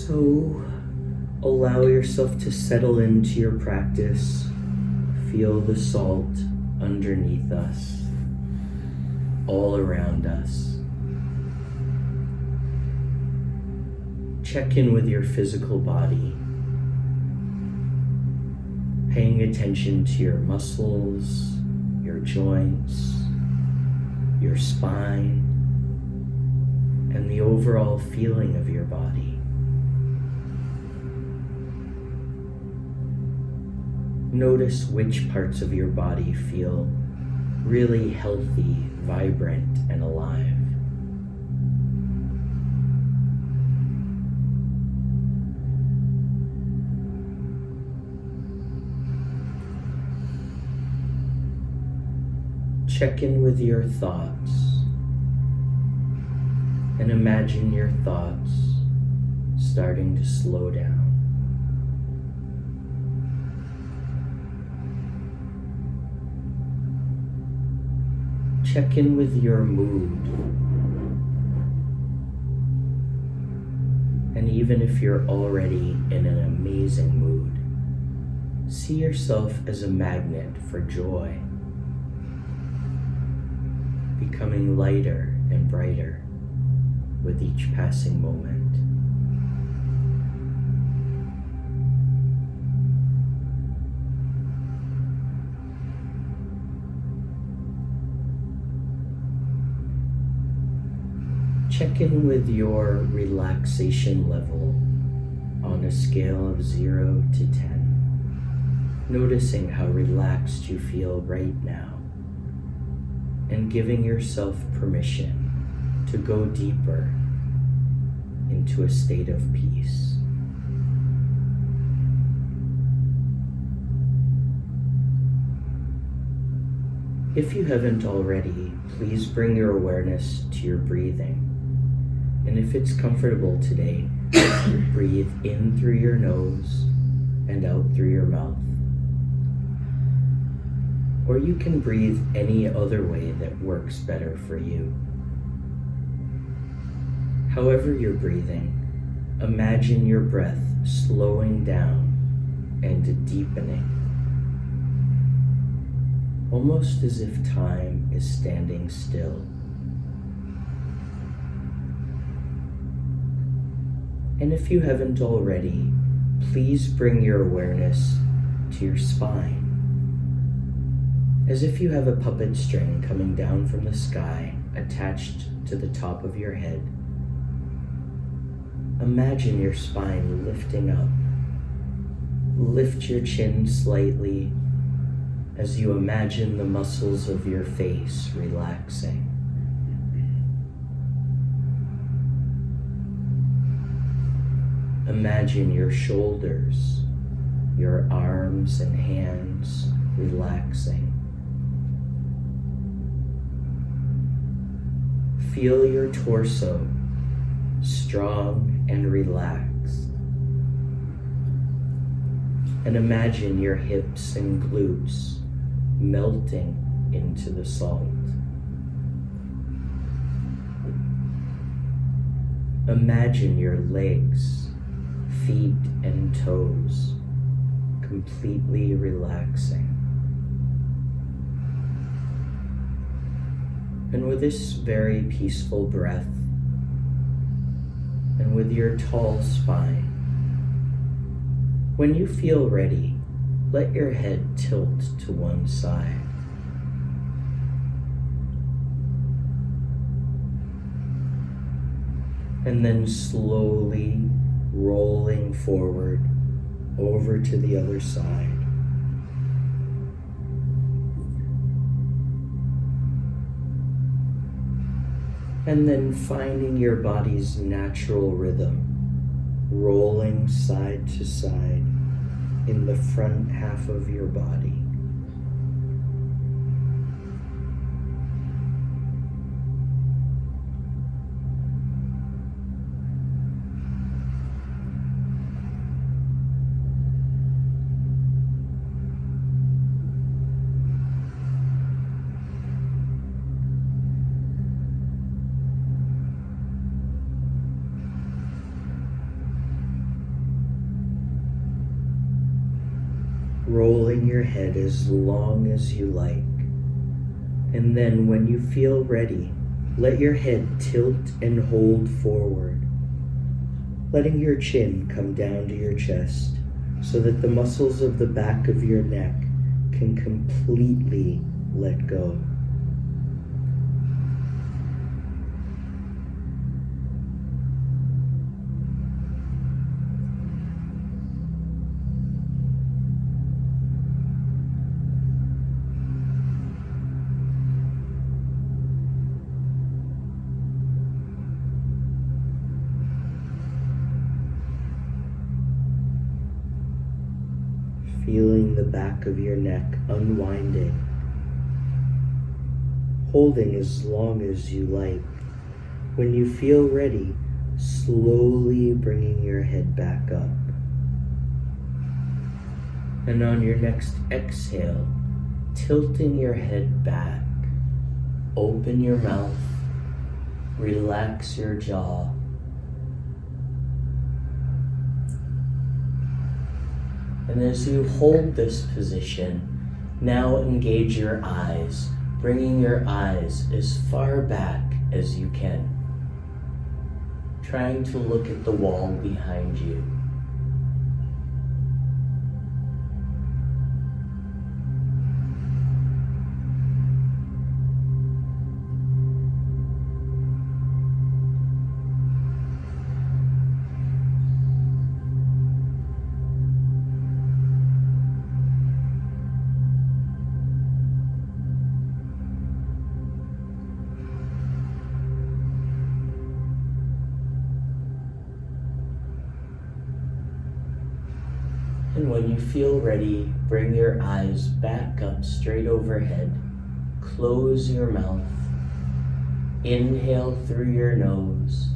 So allow yourself to settle into your practice. Feel the salt underneath us, all around us. Check in with your physical body, paying attention to your muscles, your joints, your spine, and the overall feeling of your body. Notice which parts of your body feel really healthy, vibrant, and alive. Check in with your thoughts and imagine your thoughts starting to slow down. Check in with your mood. And even if you're already in an amazing mood, see yourself as a magnet for joy, becoming lighter and brighter with each passing moment. Check in with your relaxation level on a scale of 0 to 10, noticing how relaxed you feel right now, and giving yourself permission to go deeper into a state of peace. If you haven't already, please bring your awareness to your breathing. And if it's comfortable today, breathe in through your nose and out through your mouth. Or you can breathe any other way that works better for you. However you're breathing, imagine your breath slowing down and deepening, almost as if time is standing still. And if you haven't already, please bring your awareness to your spine, as if you have a puppet string coming down from the sky attached to the top of your head. Imagine your spine lifting up. Lift your chin slightly as you imagine the muscles of your face relaxing. Imagine your shoulders, your arms and hands relaxing. Feel your torso strong and relaxed. And imagine your hips and glutes melting into the salt. Imagine your legs, feet and toes completely relaxing. And with this very peaceful breath, and with your tall spine, when you feel ready, let your head tilt to one side. And then slowly rolling forward over to the other side. And then finding your body's natural rhythm, rolling side to side in the front half of your body. rolling your head as long as you like. And then when you feel ready, let your head tilt and hold forward, letting your chin come down to your chest so that the muscles of the back of your neck can completely let go. Feeling the back of your neck unwinding, holding as long as you like. When you feel ready, slowly bringing your head back up. And on your next exhale, tilting your head back, open your mouth, relax your jaw. And as you hold this position, now engage your eyes, bringing your eyes as far back as you can, trying to look at the wall behind you. And when you feel ready, bring your eyes back up straight overhead. Close your mouth. Inhale through your nose.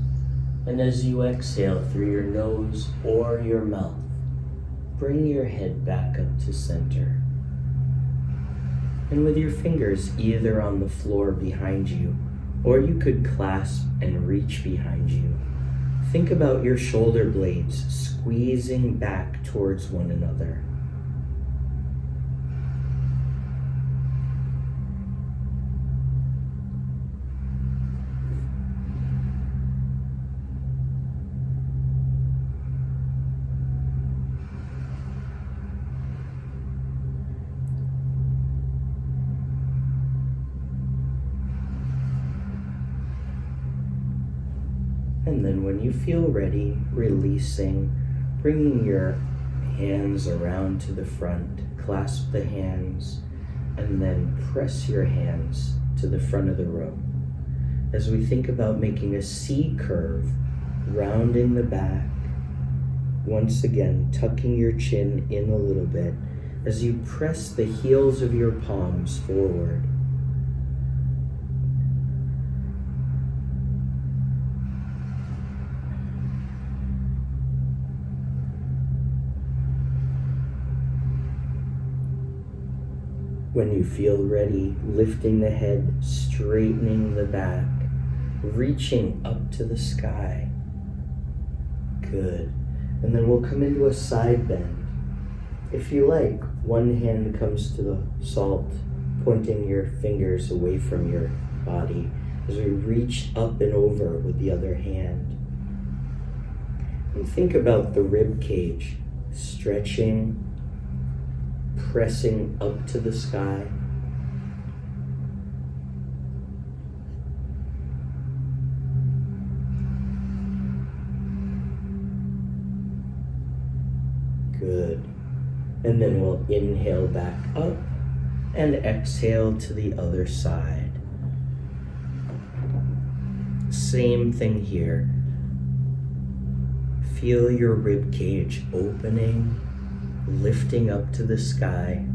And as you exhale through your nose or your mouth, bring your head back up to center. And with your fingers either on the floor behind you, or you could clasp and reach behind you, think about your shoulder blades squeezing back towards one another. And then when you feel ready, releasing, bringing your hands around to the front, clasp the hands, and then press your hands to the front of the room. As we think about making a C curve, rounding the back, once again, tucking your chin in a little bit, as you press the heels of your palms forward. When you feel ready, lifting the head, straightening the back, reaching up to the sky. Good. And then we'll come into a side bend. If you like, one hand comes to the salt, pointing your fingers away from your body as we reach up and over with the other hand. And think about the rib cage, stretching, pressing up to the sky. Good. And then we'll inhale back up and exhale to the other side. Same thing here. Feel your rib cage opening, lifting up to the sky.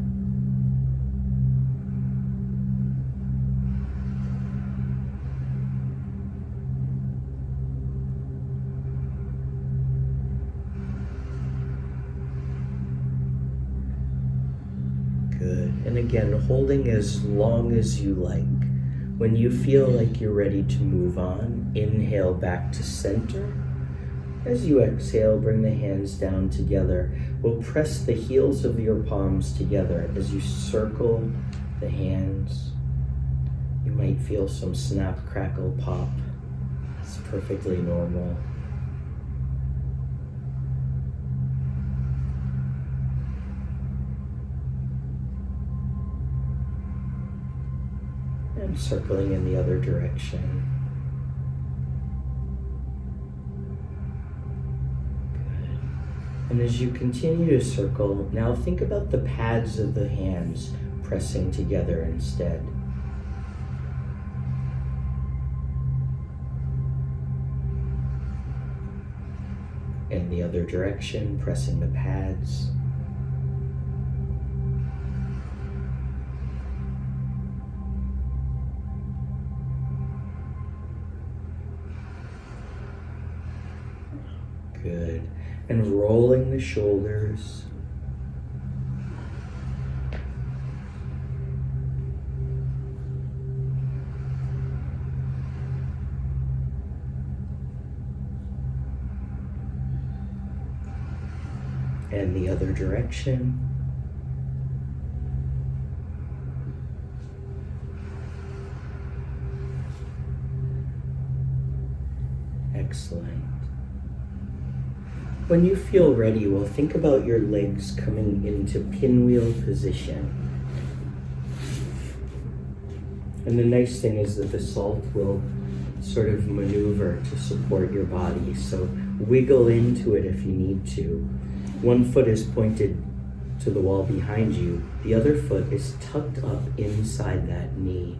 Good. And again, holding as long as you like. When you feel like you're ready to move on, inhale back to center. As you exhale, bring the hands down together, We'll press the heels of your palms together as you circle the hands. You might feel some snap, crackle, pop. It's perfectly normal. And circling in the other direction. And as you continue to circle, now think about the pads of the hands pressing together instead. In the other direction, pressing the pads. Good. And rolling the shoulders. And the other direction. Excellent. When you feel ready, we'll think about your legs coming into pinwheel position. And the nice thing is that the salt will sort of maneuver to support your body. So wiggle into it if you need to. One foot is pointed to the wall behind you. The other foot is tucked up inside that knee.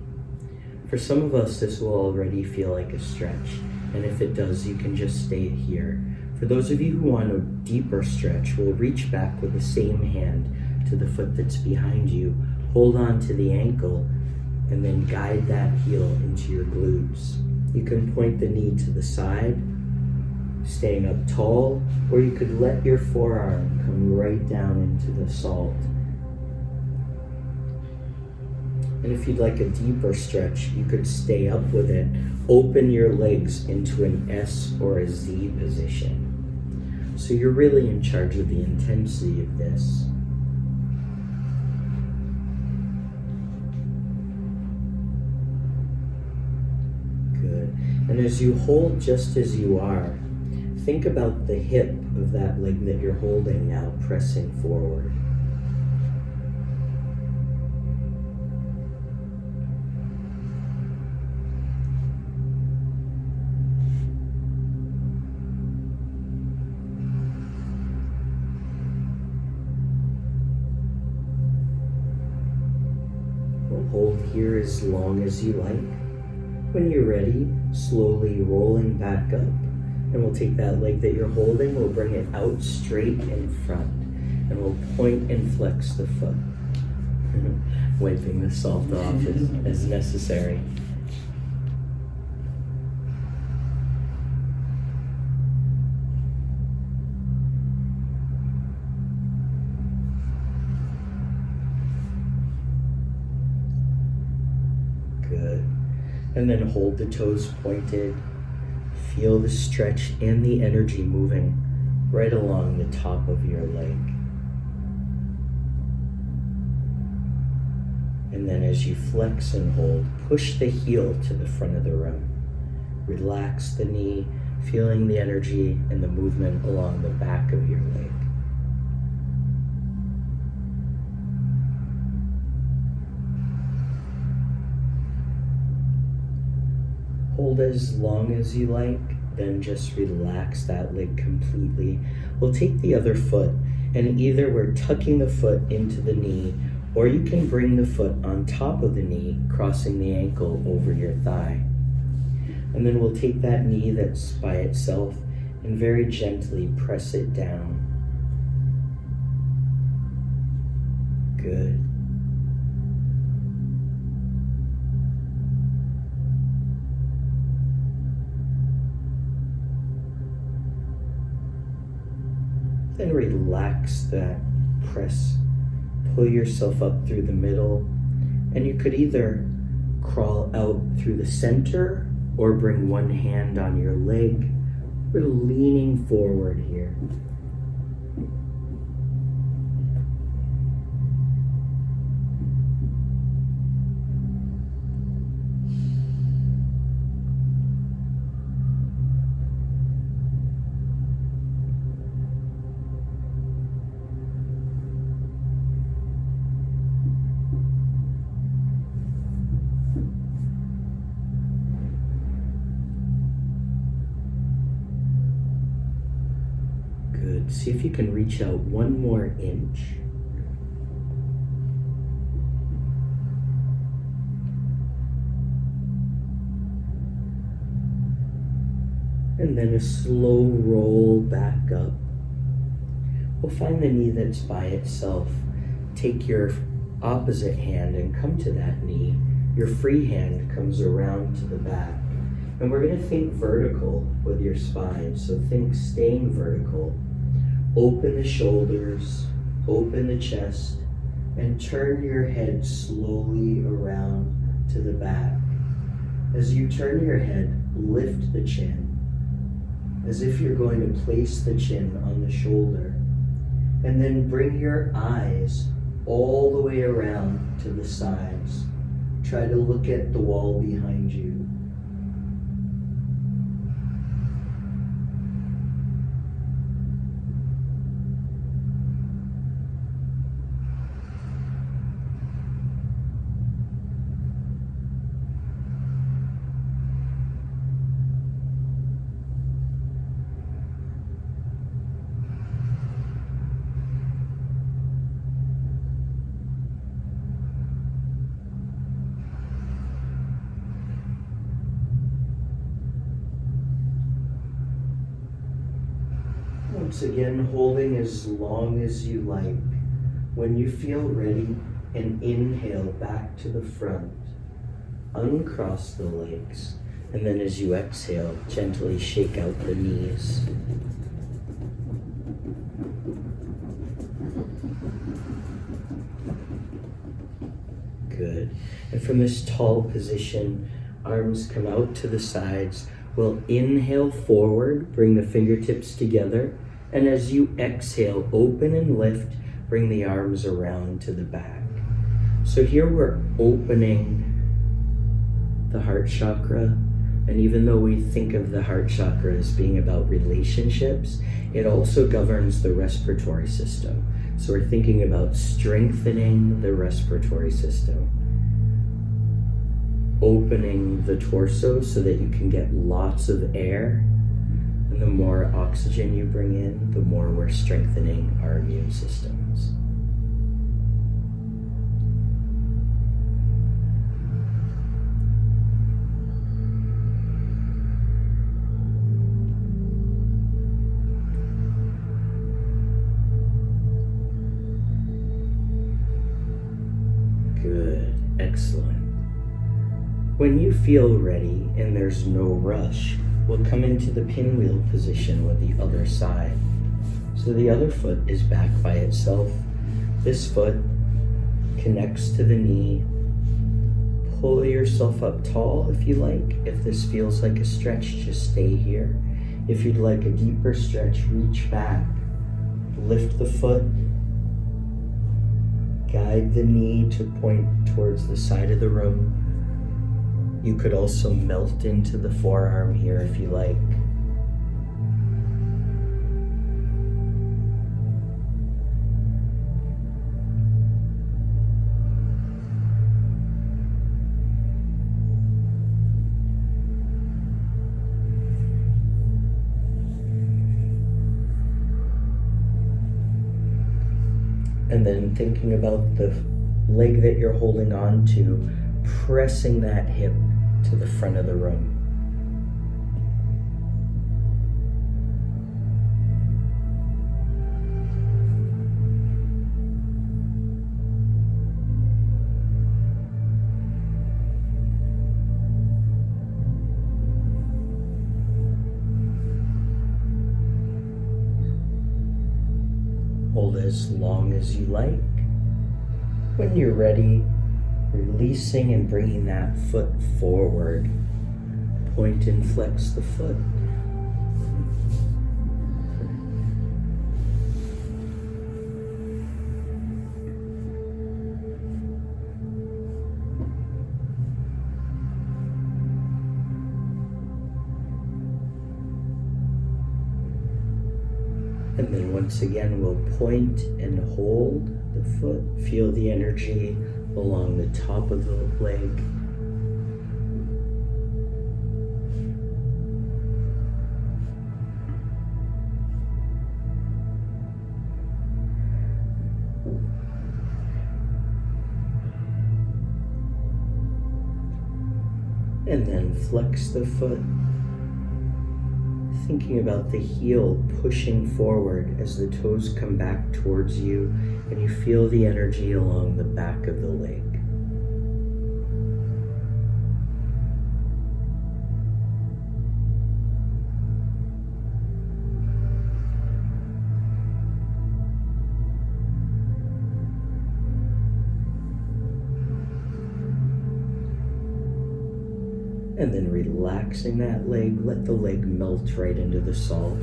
For some of us, this will already feel like a stretch. And if it does, you can just stay here. For those of you who want a deeper stretch, we'll reach back with the same hand to the foot that's behind you. Hold on to the ankle and then guide that heel into your glutes. You can point the knee to the side, staying up tall, or you could let your forearm come right down into the salt. And if you'd like a deeper stretch, you could stay up with it. Open your legs into an S or a Z position. So you're really in charge of the intensity of this. Good. And as you hold just as you are, think about the hip of that leg that you're holding now pressing forward. Hold here as long as you like. When you're ready, slowly rolling back up. And we'll take that leg that you're holding, we'll bring it out straight in front. And we'll point and flex the foot. Wiping the salt off as necessary. Good. And then hold the toes pointed. Feel the stretch and the energy moving right along the top of your leg. And then as you flex and hold, push the heel to the front of the room. Relax the knee, feeling the energy and the movement along the back of your leg. Hold as long as you like, then just relax that leg completely. We'll take the other foot, and either we're tucking the foot into the knee, or you can bring the foot on top of the knee, crossing the ankle over your thigh. And then we'll take that knee that's by itself and very gently press it down. Good. Then relax that press. Pull yourself up through the middle, and you could either crawl out through the center or bring one hand on your leg. We're leaning forward here. Good. See if you can reach out one more inch. And then a slow roll back up. We'll find the knee that's by itself. Take your opposite hand and come to that knee. Your free hand comes around to the back. And we're going to think vertical with your spine. So think staying vertical. Open the shoulders, open the chest, and turn your head slowly around to the back. As you turn your head, lift the chin, as if you're going to place the chin on the shoulder. And then bring your eyes all the way around to the sides. Try to look at the wall behind you. Once again, holding as long as you like. When you feel ready, and inhale back to the front. Uncross the legs. And then as you exhale, gently shake out the knees. Good. And from this tall position, arms come out to the sides. We'll inhale forward, bring the fingertips together. And as you exhale, open and lift, bring the arms around to the back. So here we're opening the heart chakra. And even though we think of the heart chakra as being about relationships, it also governs the respiratory system. So we're thinking about strengthening the respiratory system. Opening the torso so that you can get lots of air. And the more oxygen you bring in, the more we're strengthening our immune systems. Good, excellent. When you feel ready and there's no rush, we'll come into the pinwheel position with the other side. So the other foot is back by itself. This foot connects to the knee. Pull yourself up tall if you like. If this feels like a stretch, just stay here. If you'd like a deeper stretch, reach back. Lift the foot. Guide the knee to point towards the side of the room. You could also melt into the forearm here if you like. And then thinking about the leg that you're holding on to, pressing that hip to the front of the room. Hold as long as you like. When you're ready, releasing and bringing that foot forward. Point and flex the foot. And then once again, we'll point and hold the foot. Feel the energy along the top of the leg. And then flex the foot, thinking about the heel pushing forward as the toes come back towards you and you feel the energy along the back of the leg. And then relaxing that leg, let the leg melt right into the salt.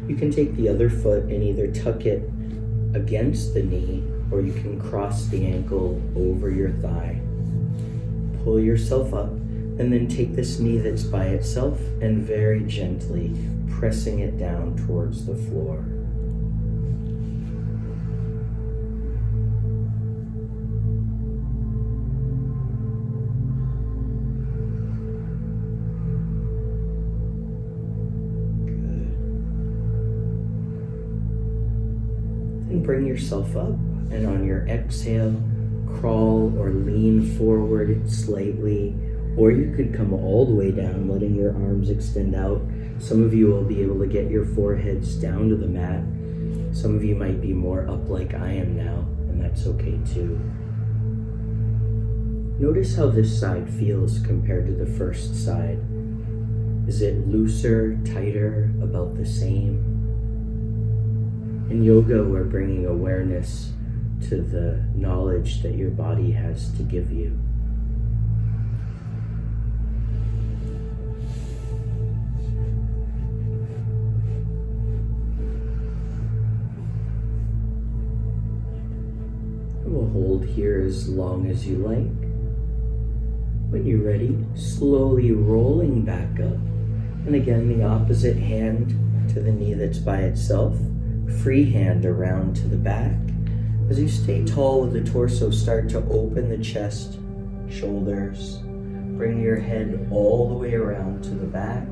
You can take the other foot and either tuck it against the knee, or you can cross the ankle over your thigh. Pull yourself up, and then take this knee that's by itself and very gently pressing it down towards the floor. Bring yourself up, and on your exhale, crawl or lean forward slightly, or you could come all the way down, letting your arms extend out. Some of you will be able to get your foreheads down to the mat. Some of you might be more up like I am now, and that's okay too. Notice how this side feels compared to the first side. Is it looser, tighter, about the same? In yoga, we're bringing awareness to the knowledge that your body has to give you. And we'll hold here as long as you like. When you're ready, slowly rolling back up. And again, the opposite hand to the knee that's by itself. Free hand around to the back. As you stay tall with the torso, start to open the chest, shoulders. Bring your head all the way around to the back.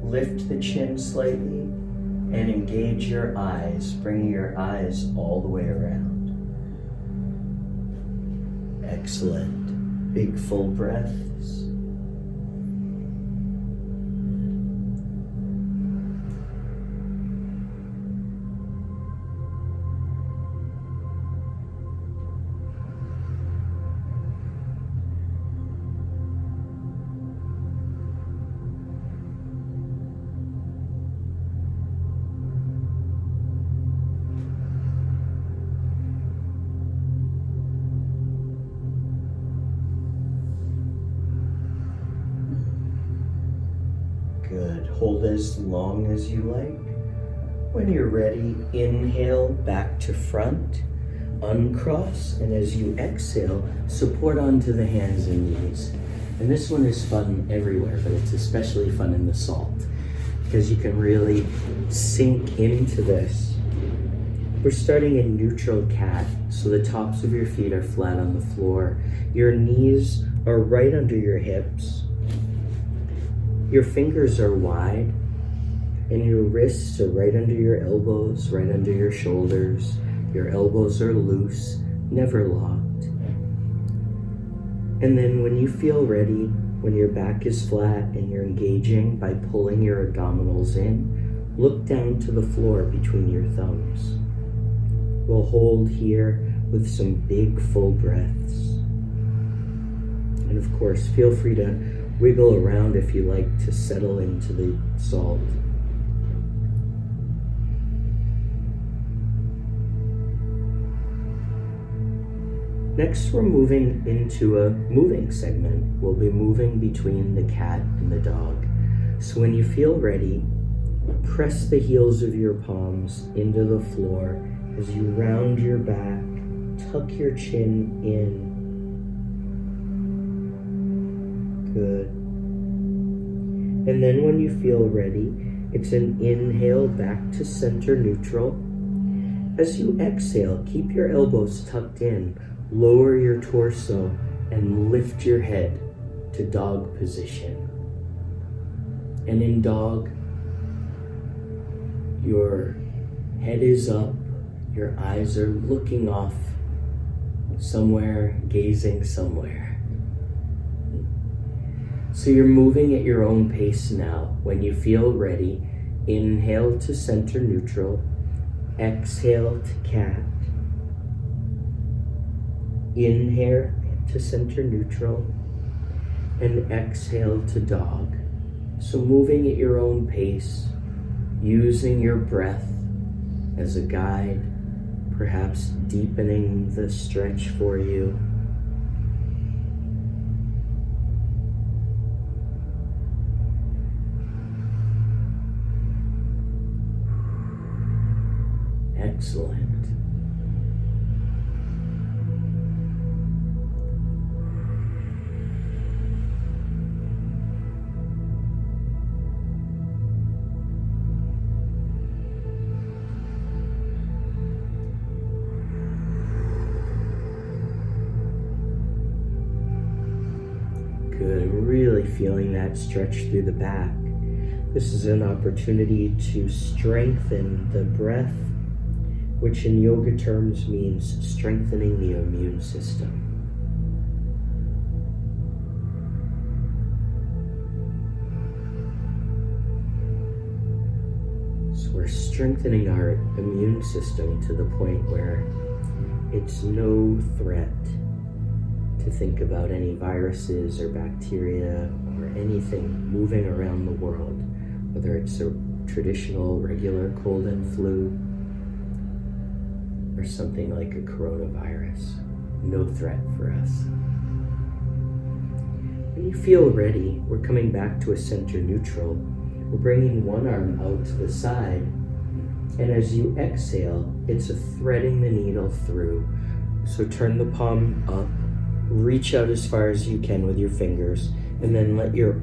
Lift the chin slightly and engage your eyes. Bring your eyes all the way around. Excellent. Big full breaths. Good. Hold as long as you like. When you're ready, inhale back to front, uncross, and as you exhale, support onto the hands and knees. And this one is fun everywhere, but it's especially fun in the salt because you can really sink into this. We're starting in neutral cat, so the tops of your feet are flat on the floor. Your knees are right under your hips. Your fingers are wide, and your wrists are right under your elbows, right under your shoulders. Your elbows are loose, never locked. And then when you feel ready, when your back is flat and you're engaging by pulling your abdominals in, look down to the floor between your thumbs. We'll hold here with some big full breaths. And of course, feel free to wiggle around if you like to settle into the salt. Next, we're moving into a moving segment. We'll be moving between the cat and the dog. So when you feel ready, press the heels of your palms into the floor as you round your back, tuck your chin in. Good. And then when you feel ready, it's an inhale back to center neutral. As you exhale, keep your elbows tucked in, lower your torso, and lift your head to dog position. And in dog, your head is up, your eyes are looking off somewhere, gazing somewhere. So you're moving at your own pace now. When you feel ready, inhale to center neutral, exhale to cat, inhale to center neutral, and exhale to dog. So moving at your own pace, using your breath as a guide, perhaps deepening the stretch for you. Excellent. Good, really feeling that stretch through the back. This is an opportunity to strengthen the breath, which in yoga terms means strengthening the immune system. So we're strengthening our immune system to the point where it's no threat to think about any viruses or bacteria or anything moving around the world, whether it's a traditional regular cold and flu or something like a coronavirus. No threat for us. When you feel ready, we're coming back to a center neutral. We're bringing one arm out to the side, and as you exhale, it's a threading the needle through. So turn the palm up, reach out as far as you can with your fingers, and then let your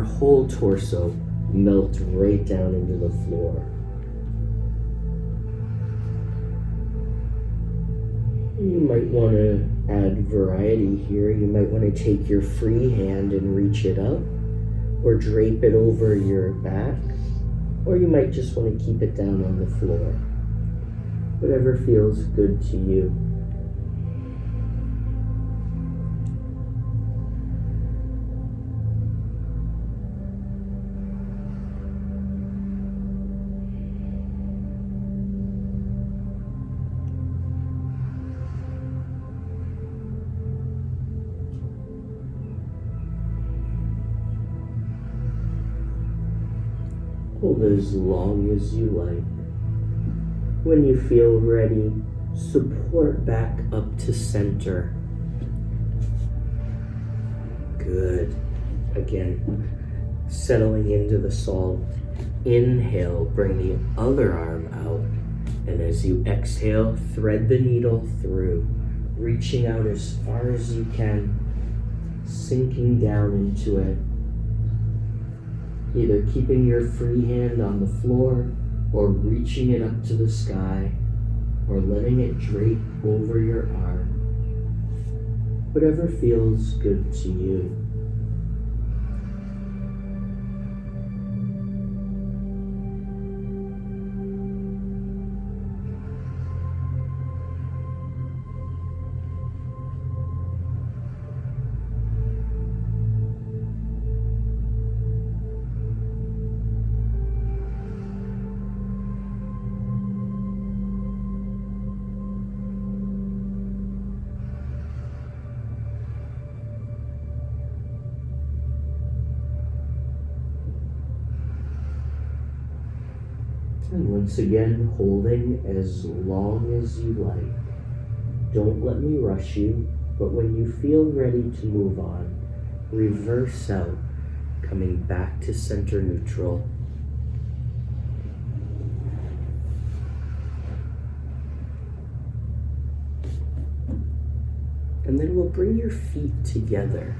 whole torso melt right down into the floor. You might want to add variety here. You might want to take your free hand and reach it up, or drape it over your back, or you might just want to keep it down on the floor. Whatever feels good to you. Hold as long as you like. When you feel ready, support back up to center. Good. Again, settling into the salt. Inhale, bring the other arm out. And as you exhale, thread the needle through, reaching out as far as you can, sinking down into it. Either keeping your free hand on the floor or reaching it up to the sky or letting it drape over your arm. Whatever feels good to you. And once again, holding as long as you like. Don't let me rush you, but when you feel ready to move on, reverse out, coming back to center neutral. And then we'll bring your feet together,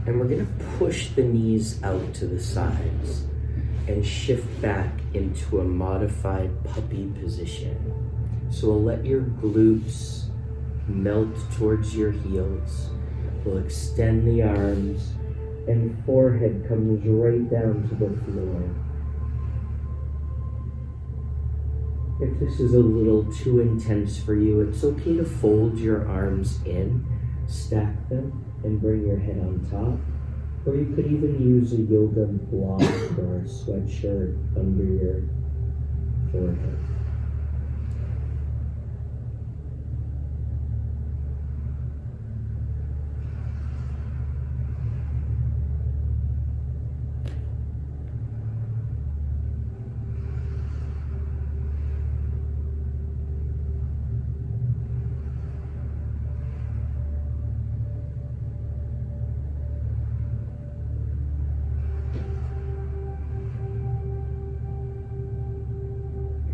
and we're going to push the knees out to the sides and shift back into a modified puppy position. So we'll let your glutes melt towards your heels. We'll extend the arms, and forehead comes right down to the floor. If this is a little too intense for you, it's okay to fold your arms in, stack them, and bring your head on top. Or you could even use a yoga block or a sweatshirt under your forehead.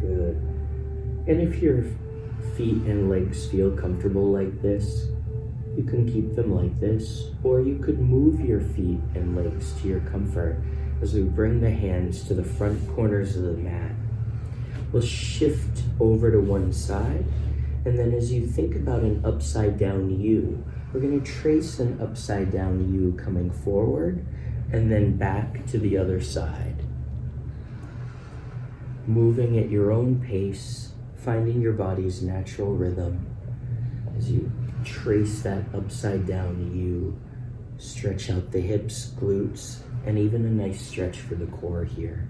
Good. And if your feet and legs feel comfortable like this, you can keep them like this, or you could move your feet and legs to your comfort as we bring the hands to the front corners of the mat. We'll shift over to one side, and then as you think about an upside down U, we're going to trace an upside down U coming forward and then back to the other side. Moving at your own pace, finding your body's natural rhythm as you trace that upside down U. Stretch out the hips, glutes, and even a nice stretch for the core here.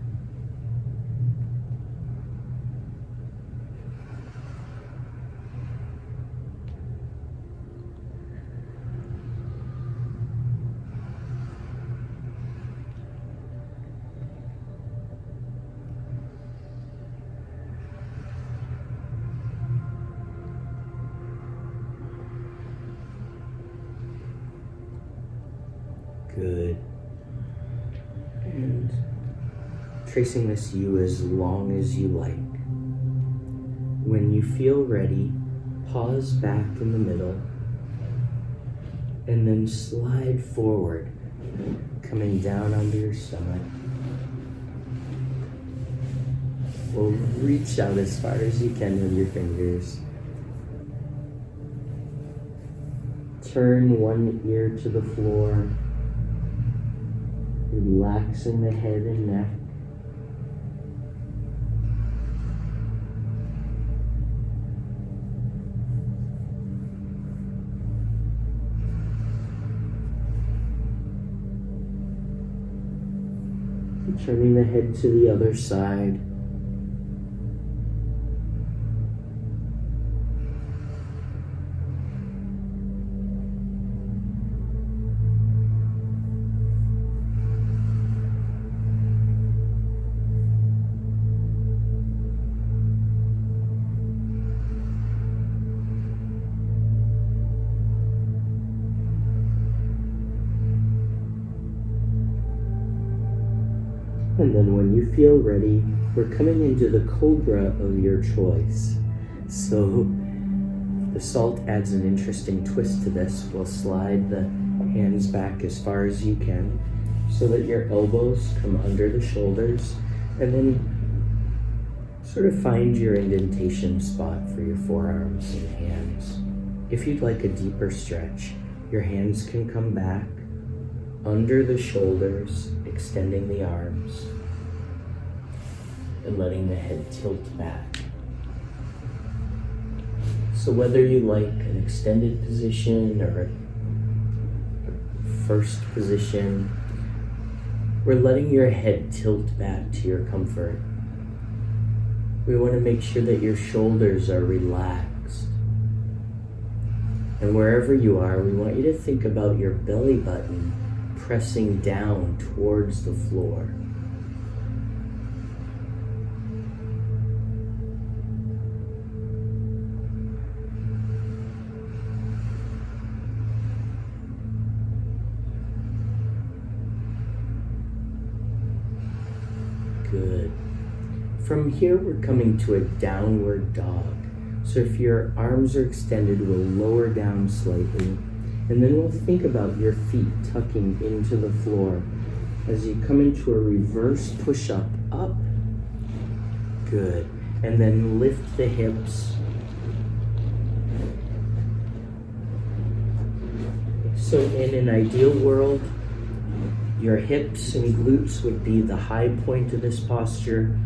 Good. And tracing this U as long as you like. When you feel ready, pause back in the middle and then slide forward, coming down onto your stomach. We'll reach out as far as you can with your fingers. Turn one ear to the floor. Relaxing the head and neck. Turning the head to the other side. And then when you feel ready, we're coming into the cobra of your choice. So the salt adds an interesting twist to this. We'll slide the hands back as far as you can so that your elbows come under the shoulders, and then sort of find your indentation spot for your forearms and hands. If you'd like a deeper stretch, your hands can come back under the shoulders, extending the arms and letting the head tilt back. So whether you like an extended position or a first position, we're letting your head tilt back to your comfort. We want to make sure that your shoulders are relaxed. And wherever you are, we want you to think about your belly button pressing down towards the floor. Good. From here, we're coming to a downward dog. So if your arms are extended, we'll lower down slightly. And then we'll think about your feet tucking into the floor as you come into a reverse push-up, up. Good. And then lift the hips. So in an ideal world, your hips and glutes would be the high point of this posture.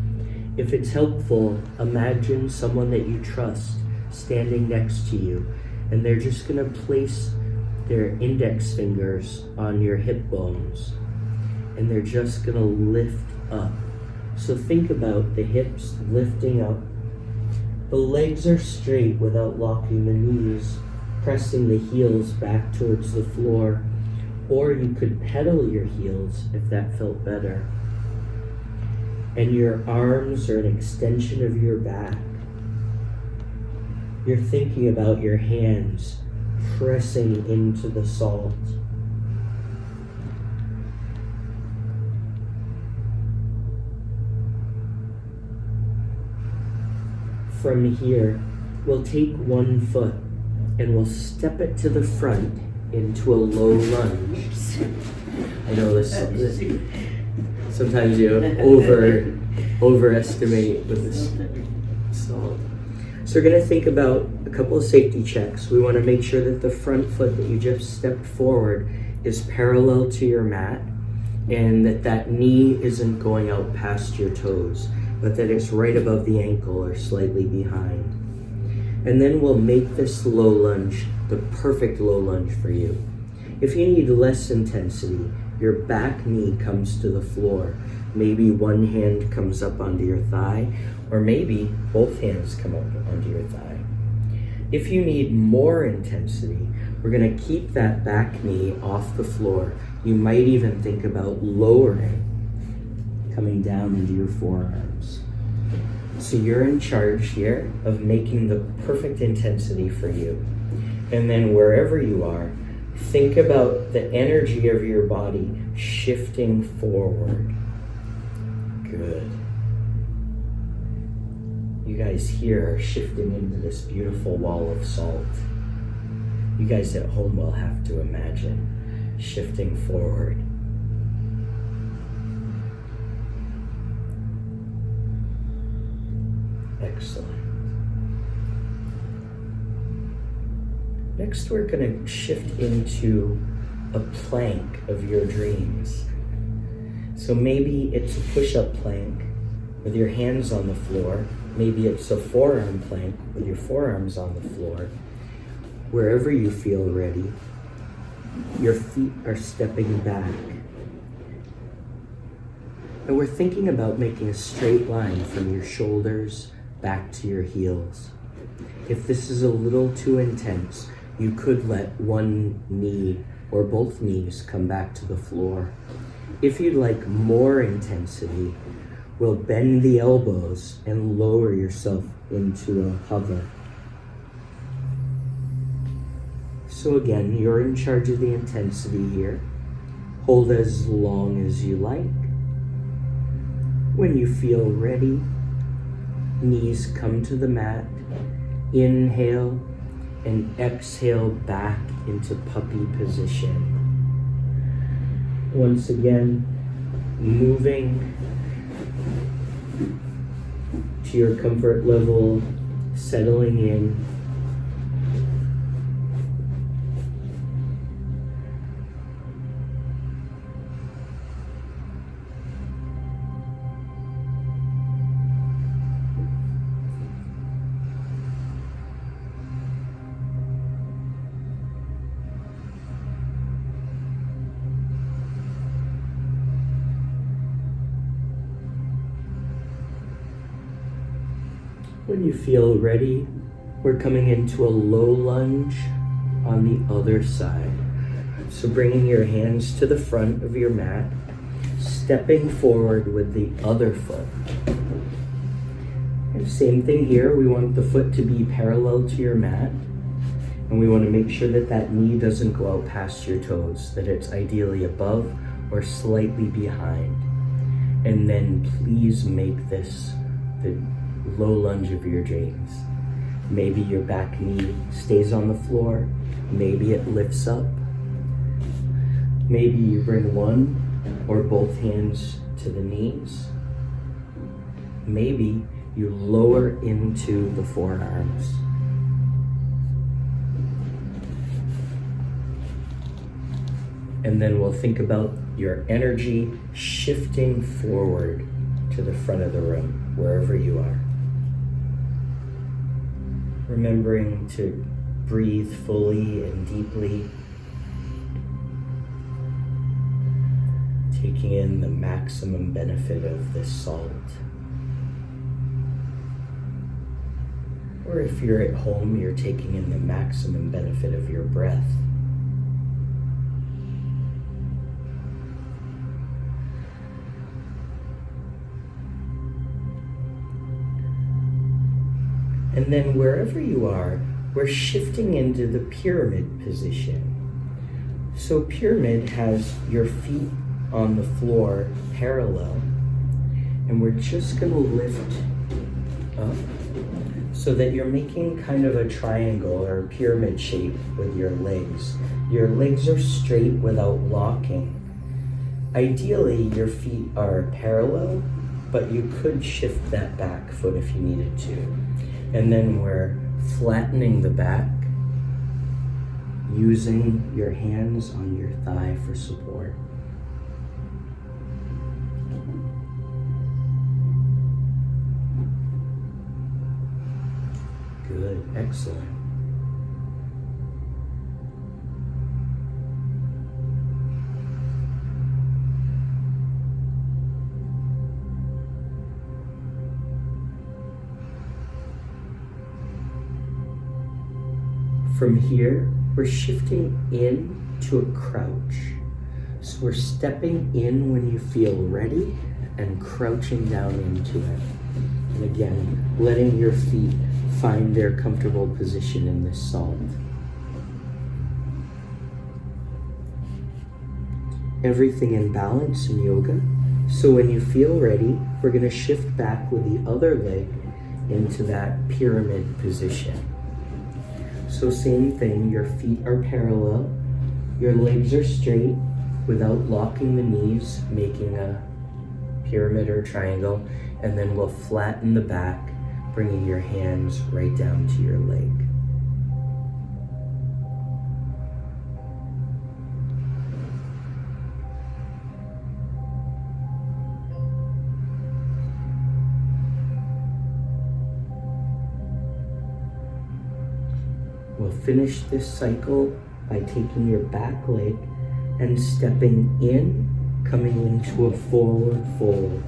If it's helpful, imagine someone that you trust standing next to you, and they're just going to place their index fingers on your hip bones, and they're just gonna lift up. So think about the hips lifting up. The legs are straight without locking the knees, pressing the heels back towards the floor, or you could pedal your heels if that felt better. And your arms are an extension of your back. You're thinking about your hands pressing into the salt. From here, we'll take one foot and we'll step it to the front into a low lunge. I know this sometimes you overestimate with this salt. So we're going to think about a couple of safety checks. We want to make sure that the front foot that you just stepped forward is parallel to your mat, and that knee isn't going out past your toes, but that it's right above the ankle or slightly behind. And then we'll make this low lunge the perfect low lunge for you. If you need less intensity, your back knee comes to the floor. Maybe one hand comes up onto your thigh, or maybe both hands come up onto your thigh. If you need more intensity, we're going to keep that back knee off the floor. You might even think about lowering, coming down into your forearms. So you're in charge here of making the perfect intensity for you. And then wherever you are, think about the energy of your body shifting forward. Good. You guys here are shifting into this beautiful wall of salt. You guys at home will have to imagine shifting forward. Excellent. Next, we're going to shift into a plank of your dreams. So maybe it's a push-up plank with your hands on the floor. Maybe it's a forearm plank with your forearms on the floor. Wherever you feel ready, your feet are stepping back. And we're thinking about making a straight line from your shoulders back to your heels. If this is a little too intense, you could let one knee or both knees come back to the floor. If you'd like more intensity, we'll bend the elbows and lower yourself into a hover. So again, you're in charge of the intensity here. Hold as long as you like. When you feel ready, knees come to the mat. Inhale and exhale back into puppy position. Once again, moving to your comfort level, settling in. When you feel ready, we're coming into a low lunge on the other side. So bringing your hands to the front of your mat, stepping forward with the other foot. And same thing here, we want the foot to be parallel to your mat. And we want to make sure that that knee doesn't go out past your toes, that it's ideally above or slightly behind. And then please make this the low lunge of your dreams. Maybe your back knee stays on the floor. Maybe it lifts up. Maybe you bring one or both hands to the knees. Maybe you lower into the forearms. And then we'll think about your energy shifting forward to the front of the room, wherever you are. Remembering to breathe fully and deeply taking in the maximum benefit of this salt. Or if you're at home, you're taking in the maximum benefit of your breath. And then wherever you are, we're shifting into the pyramid position. So pyramid has your feet on the floor parallel, and we're just going to lift up so that you're making kind of a triangle or pyramid shape with your legs. Your legs are straight without locking. Ideally, your feet are parallel, but you could shift that back foot if you needed to. And then we're flattening the back, using your hands on your thigh for support. Good, excellent. From here, we're shifting in to a crouch. So we're stepping in when you feel ready and crouching down into it. And again, letting your feet find their comfortable position in this salt. Everything in balance in yoga. So when you feel ready, we're going to shift back with the other leg into that pyramid position. So same thing, your feet are parallel, your legs are straight without locking the knees, making a pyramid or triangle, and then we'll flatten the back, bringing your hands right down to your leg. We'll finish this cycle by taking your back leg and stepping in, coming into a forward fold.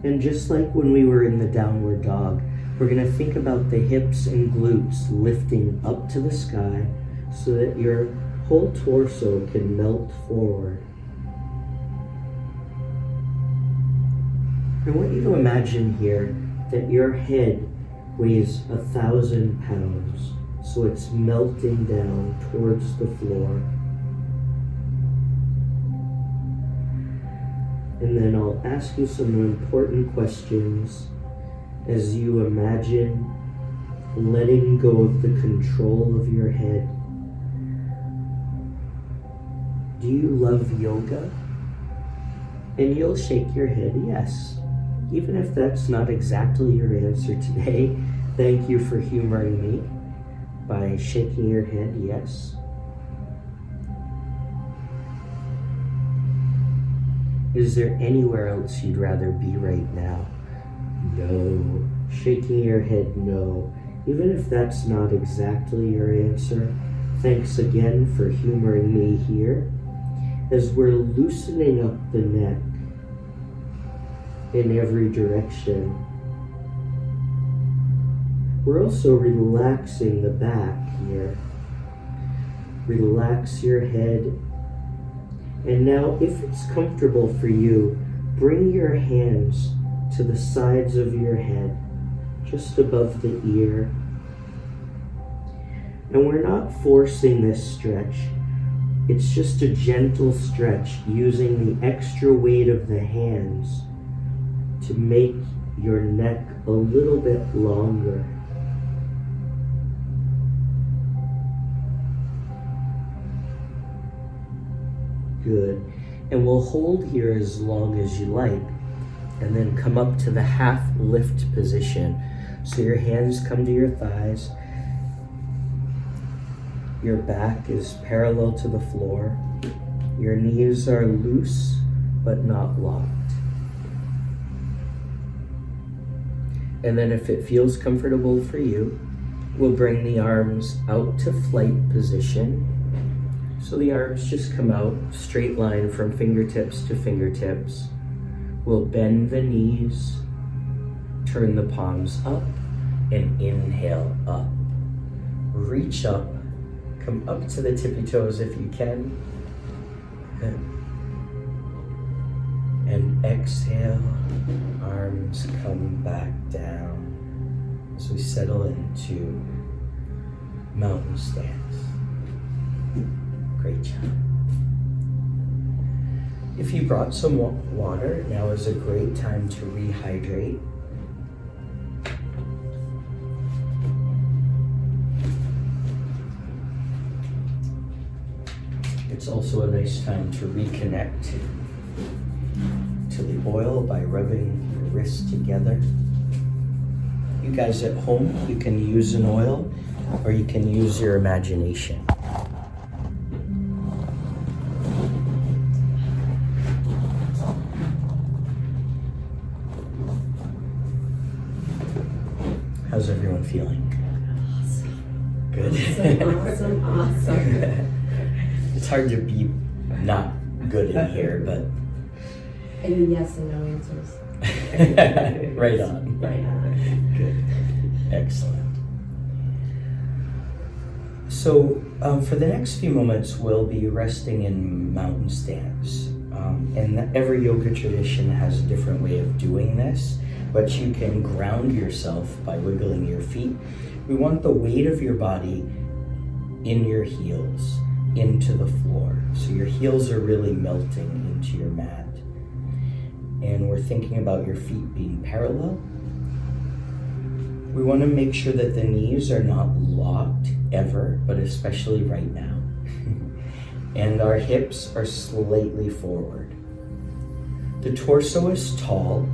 And just like when we were in the downward dog, we're going to think about the hips and glutes lifting up to the sky so that your whole torso can melt forward. I want you to imagine here that your head weighs 1,000 pounds, so it's melting down towards the floor. And then I'll ask you some important questions as you imagine letting go of the control of your head. Do you love yoga? And you'll shake your head yes. Even if that's not exactly your answer today, thank you for humoring me by shaking your head yes. Is there anywhere else you'd rather be right now? No. Shaking your head no. Even if that's not exactly your answer, thanks again for humoring me here as we're loosening up the neck in every direction. We're also relaxing the back here. Relax your head. And now, if it's comfortable for you, bring your hands to the sides of your head, just above the ear. And we're not forcing this stretch. It's just a gentle stretch using the extra weight of the hands to make your neck a little bit longer. Good. And we'll hold here as long as you like, and then come up to the half lift position. So your hands come to your thighs, your back is parallel to the floor, your knees are loose but not locked. And then if it feels comfortable for you, we'll bring the arms out to flight position. So the arms just come out, straight line from fingertips to fingertips. We'll bend the knees, turn the palms up, and inhale up. Reach up, come up to the tippy toes if you can. And exhale, arms come back down as we settle into mountain stance. Great job. If you brought some water, now is a great time to rehydrate. It's also a nice time to reconnect to the oil by rubbing your wrists together. You guys at home, you can use an oil or you can use your imagination. How's everyone feeling? Awesome. Good. Awesome. It's hard to be not good in here, but... Any yes and no answers. Right on. Right on. Good. Excellent. So for the next few moments, we'll be resting in mountain stance. And every yoga tradition has a different way of doing this, but you can ground yourself by wiggling your feet. We want the weight of your body in your heels, into the floor. So your heels are really melting into your mat. And we're thinking about your feet being parallel. We want to make sure that the knees are not locked ever, but especially right now. And our hips are slightly forward. The torso is tall.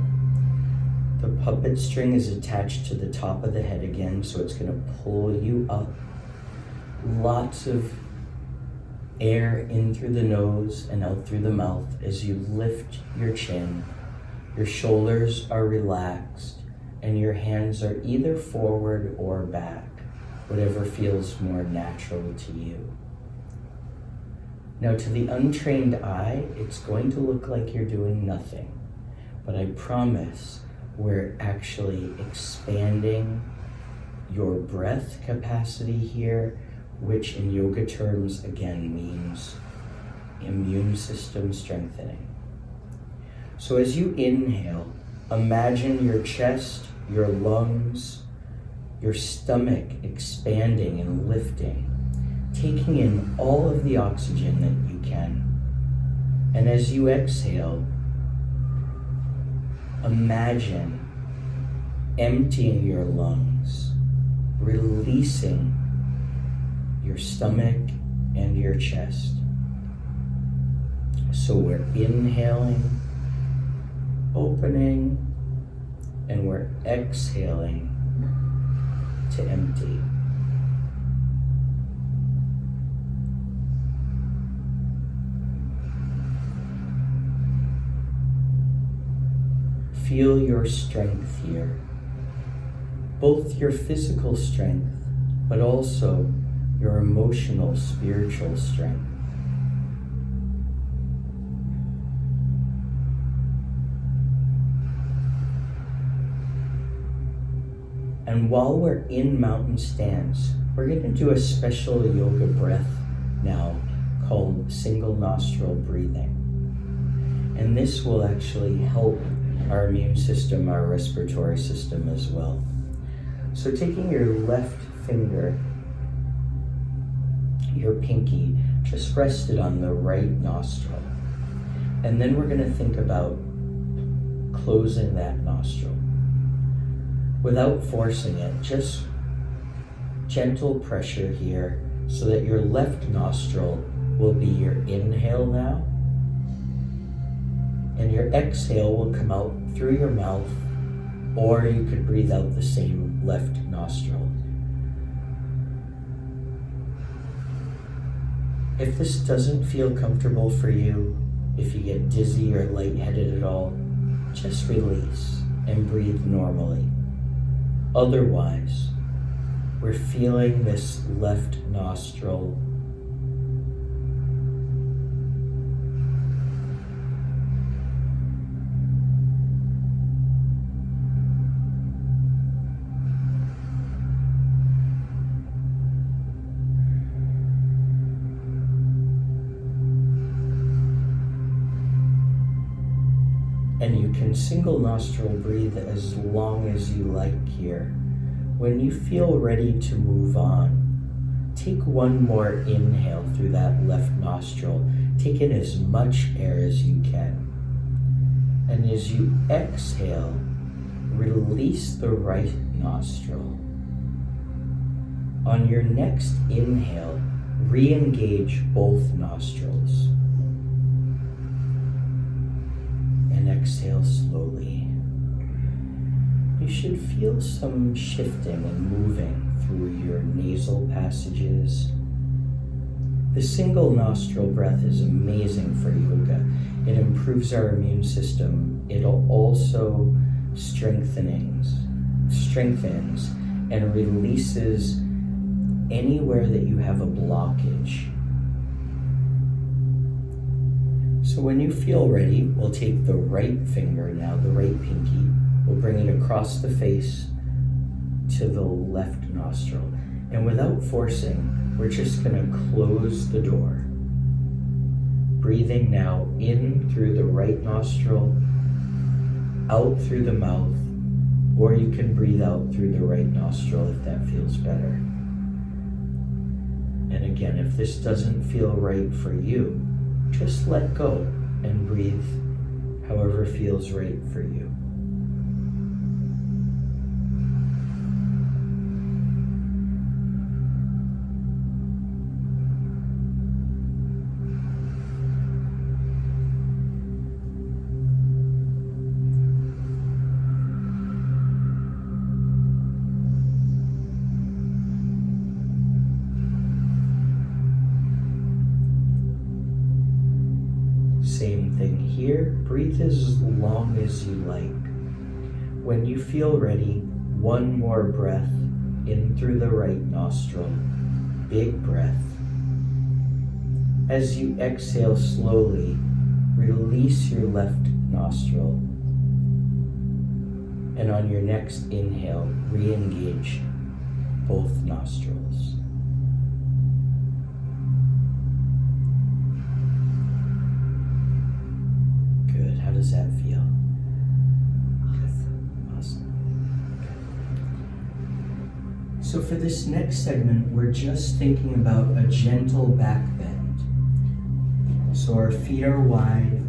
The puppet string is attached to the top of the head again, so it's going to pull you up. Lots of air in through the nose and out through the mouth as you lift your chin. Your shoulders are relaxed and your hands are either forward or back, whatever feels more natural to you. Now, to the untrained eye, it's going to look like you're doing nothing, but I promise we're actually expanding your breath capacity here, which in yoga terms, again, means immune system strengthening. So as you inhale, imagine your chest, your lungs, your stomach expanding and lifting, taking in all of the oxygen that you can. And as you exhale, imagine emptying your lungs, releasing your stomach and your chest. So we're inhaling, opening, and we're exhaling to empty. Feel your strength here, both your physical strength, but also your emotional, spiritual strength. And while we're in mountain stance, we're going to do a special yoga breath now called single nostril breathing. And this will actually help our immune system, our respiratory system as well. So taking your left finger, your pinky, just rest it on the right nostril. And then we're going to think about closing that nostril. Without forcing it, just gentle pressure here so that your left nostril will be your inhale now. And your exhale will come out through your mouth, or you could breathe out the same left nostril. If this doesn't feel comfortable for you, if you get dizzy or lightheaded at all, just release and breathe normally. Otherwise, we're feeling this left nostril And you can single nostril breathe as long as you like here. When you feel ready to move on, take one more inhale through that left nostril. Take in as much air as you can. And as you exhale, release the right nostril. On your next inhale, re-engage both nostrils. And exhale slowly. You should feel some shifting and moving through your nasal passages. The single nostril breath is amazing for yoga. It improves our immune system. It also strengthens and releases anywhere that you have a blockage. So when you feel ready, we'll take the right finger now, the right pinky. We'll bring it across the face to the left nostril. And without forcing, we're just going to close the door. Breathing now in through the right nostril, out through the mouth, or you can breathe out through the right nostril if that feels better. And again, if this doesn't feel right for you, just let go and breathe however feels right for you. Same thing here. Breathe as long as you like. When you feel ready, one more breath in through the right nostril. Big breath. As you exhale slowly, release your left nostril. And on your next inhale, re-engage both nostrils. How does that feel? Awesome. Okay. So for this next segment, we're just thinking about a gentle back bend. So our feet are wide.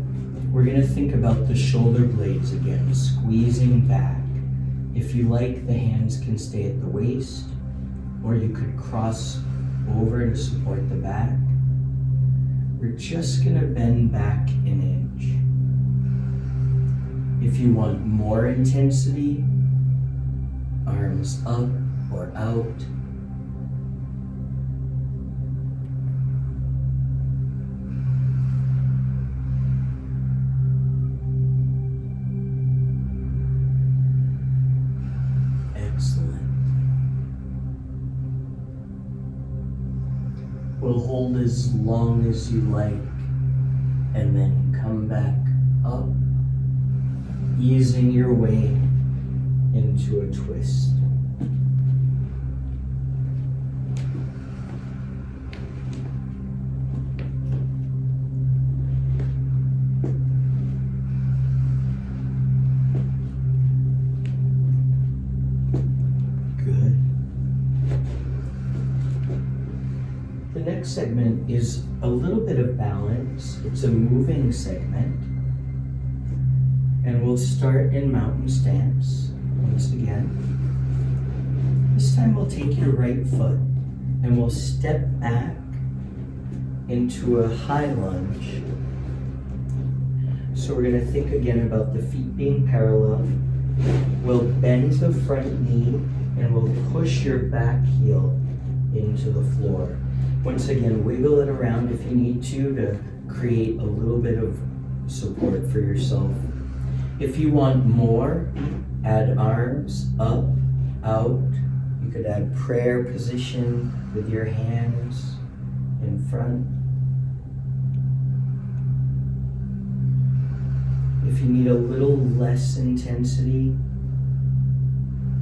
We're going to think about the shoulder blades again, squeezing back. If you like, the hands can stay at the waist, or you could cross over to support the back. We're just going to bend back an inch. If you want more intensity, arms up or out. Excellent. We'll hold as long as you like and then come back up, easing your way into a twist. Good. The next segment is a little bit of balance. It's a moving segment. And we'll start in mountain stance once again. This time we'll take your right foot and we'll step back into a high lunge. So we're going to think again about the feet being parallel. We'll bend the front knee and we'll push your back heel into the floor. Once again, wiggle it around if you need to create a little bit of support for yourself. If you want more, add arms up, out. You could add prayer position with your hands in front. If you need a little less intensity,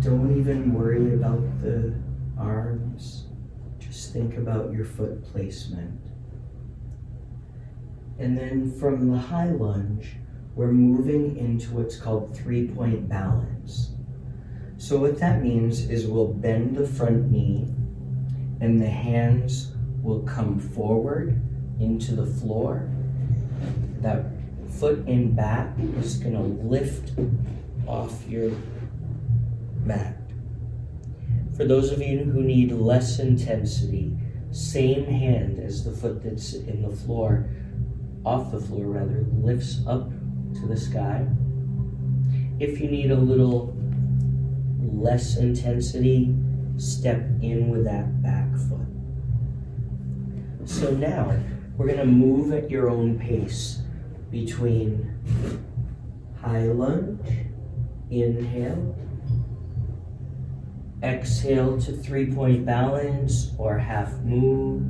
don't even worry about the arms. Just think about your foot placement. And then from the high lunge, we're moving into what's called 3-point balance. So what that means is we'll bend the front knee and the hands will come forward into the floor. That foot in back is going to lift off your mat. For those of you who need less intensity, same hand as the foot that's in the floor, off the floor rather, lifts up to the sky. If you need a little less intensity, step in with that back foot. So now we're going to move at your own pace between high lunge, inhale, exhale to 3-point balance or half move.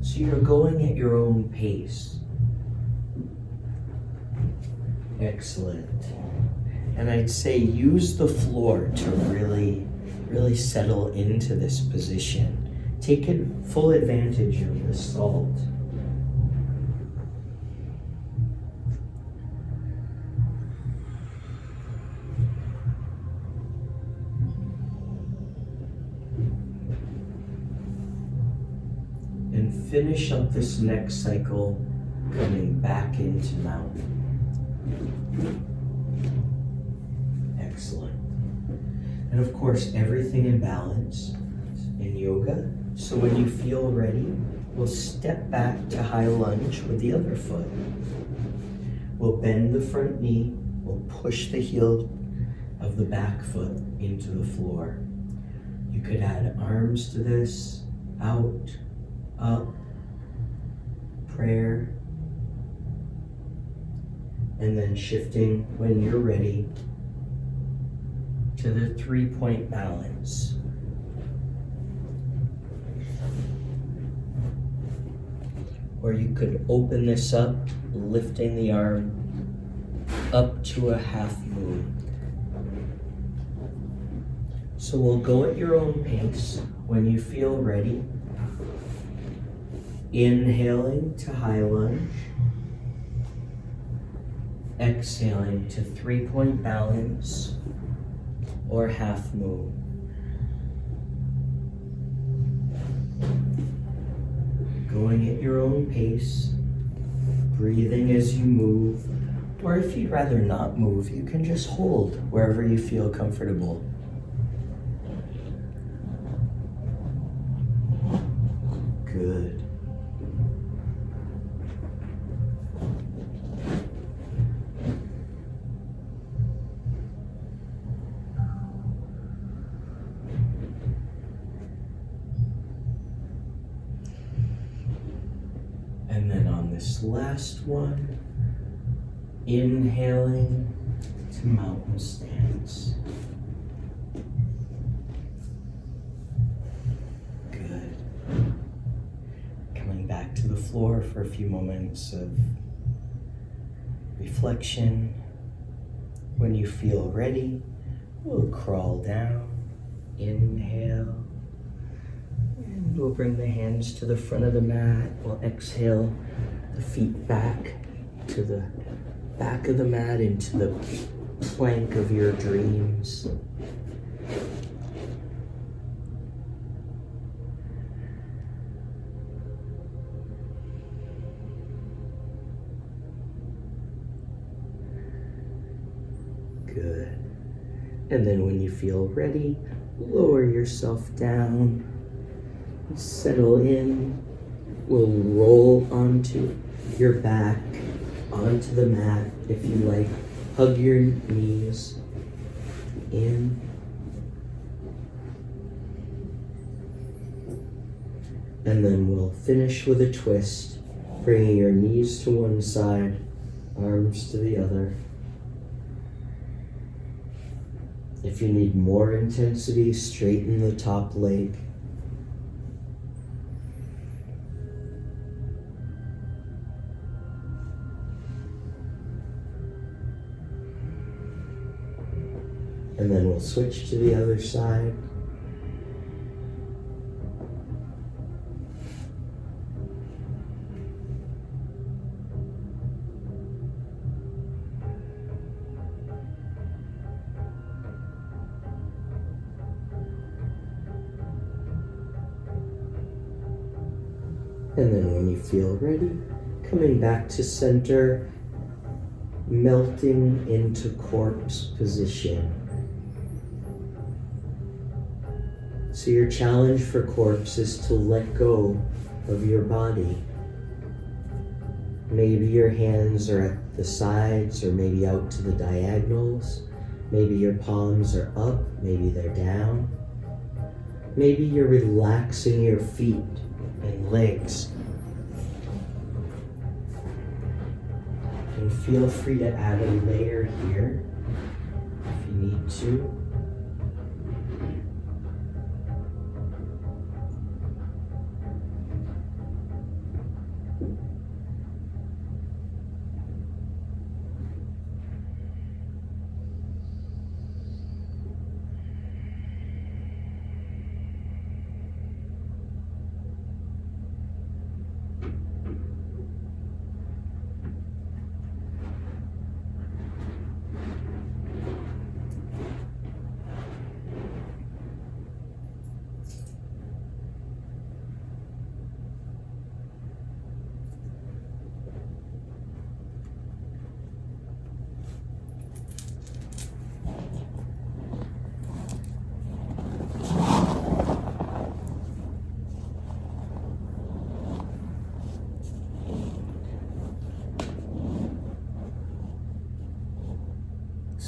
So you're going at your own pace. Excellent. And I'd say use the floor to really settle into this position. Take full advantage of the salt. And finish up this next cycle coming back into mountain. Excellent. And of course, everything in balance in yoga. So when you feel ready, we'll step back to high lunge with the other foot. We'll bend the front knee. We'll push the heel of the back foot into the floor. You could add arms to this, out, up, prayer, and then shifting when you're ready to the 3-point balance. Or you could open this up, lifting the arm up to a half moon. So we'll go at your own pace. When you feel ready, inhaling to high lunge, exhaling to 3-point balance or half moon. Going at your own pace, breathing as you move, or if you'd rather not move, you can just hold wherever you feel comfortable. Good. And then on this last one, inhaling to mountain stance. Good. Coming back to the floor for a few moments of reflection. When you feel ready, we'll crawl down, inhale. And we'll bring the hands to the front of the mat. We'll exhale the feet back to the back of the mat into the plank of your dreams. Good. And then when you feel ready, lower yourself down. Settle in. We'll roll onto your back, onto the mat if you like. Hug your knees in. And then we'll finish with a twist, bringing your knees to one side, arms to the other. If you need more intensity, straighten the top leg. And then we'll switch to the other side. And then when you feel ready, coming back to center, melting into corpse position. So your challenge for corpse is to let go of your body. Maybe your hands are at the sides or maybe out to the diagonals. Maybe your palms are up, maybe they're down. Maybe you're relaxing your feet and legs. And feel free to add a layer here if you need to.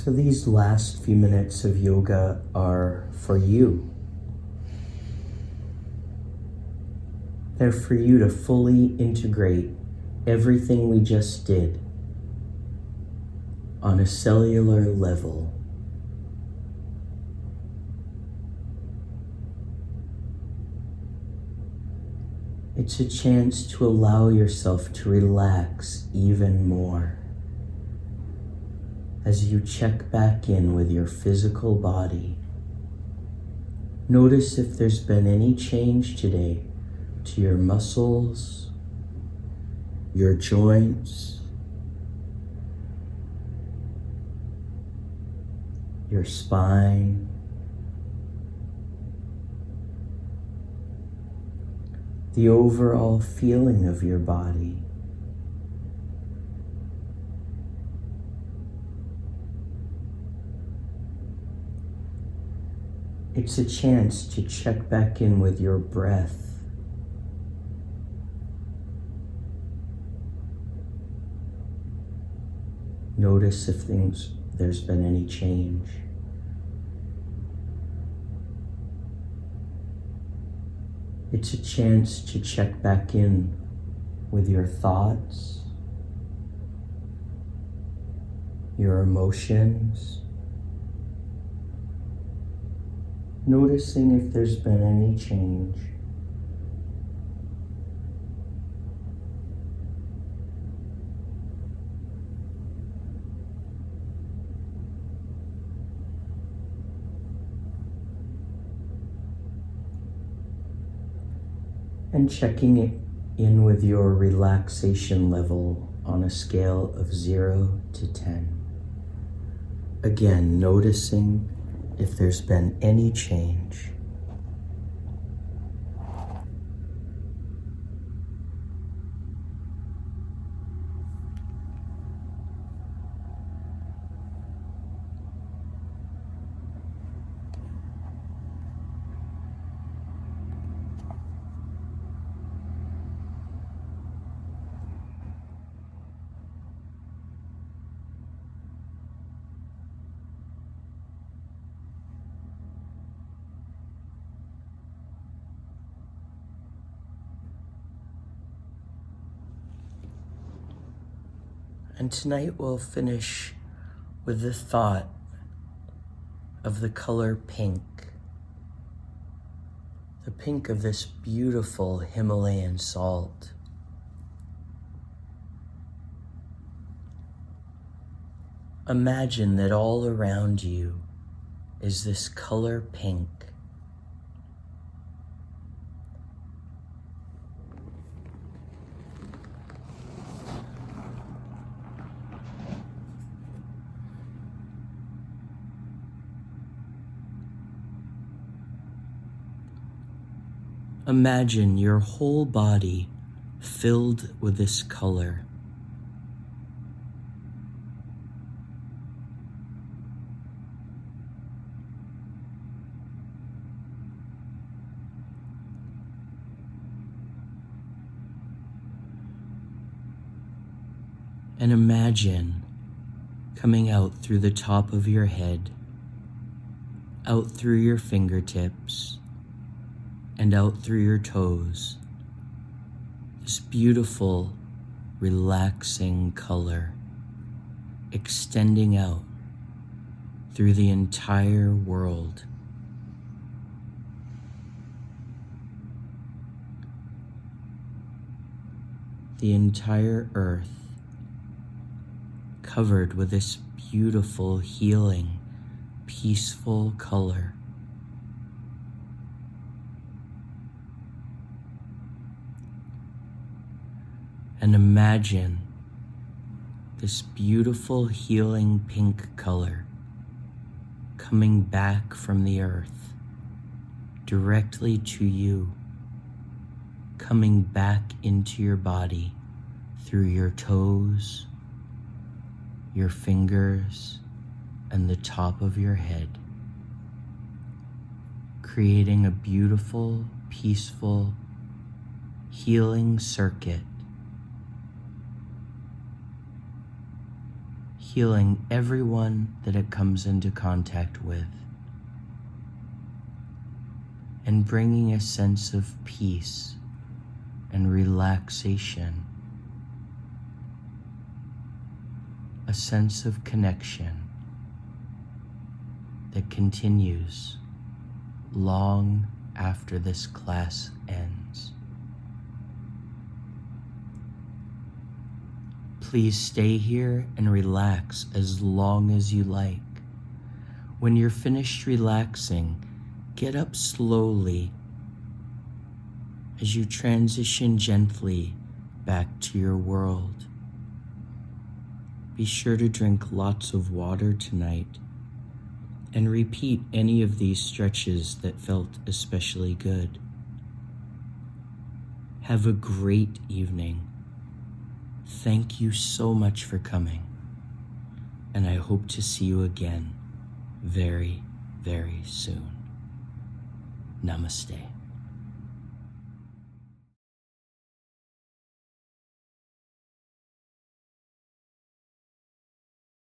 So these last few minutes of yoga are for you. They're for you to fully integrate everything we just did on a cellular level. It's a chance to allow yourself to relax even more as you check back in with your physical body. Notice if there's been any change today to your muscles, your joints, your spine, the overall feeling of your body. It's a chance to check back in with your breath. Notice if there's been any change. It's a chance to check back in with your thoughts, your emotions, noticing if there's been any change. And checking it in with your relaxation level on a scale of 0 to 10. Again, noticing if there's been any change. And tonight we'll finish with the thought of the color pink. The pink of this beautiful Himalayan salt. Imagine that all around you is this color pink. Imagine your whole body filled with this color. And imagine coming out through the top of your head, out through your fingertips, and out through your toes. This beautiful, relaxing color extending out through the entire world. The entire earth covered with this beautiful, healing, peaceful color. And imagine this beautiful, healing pink color coming back from the earth directly to you, coming back into your body through your toes, your fingers, and the top of your head, creating a beautiful, peaceful, healing circuit, healing everyone that it comes into contact with, and bringing a sense of peace and relaxation, a sense of connection that continues long after this class ends. Please stay here and relax as long as you like. When you're finished relaxing, get up slowly as you transition gently back to your world. Be sure to drink lots of water tonight and repeat any of these stretches that felt especially good. Have a great evening. Thank you so much for coming, and I hope to see you again very, very soon. Namaste.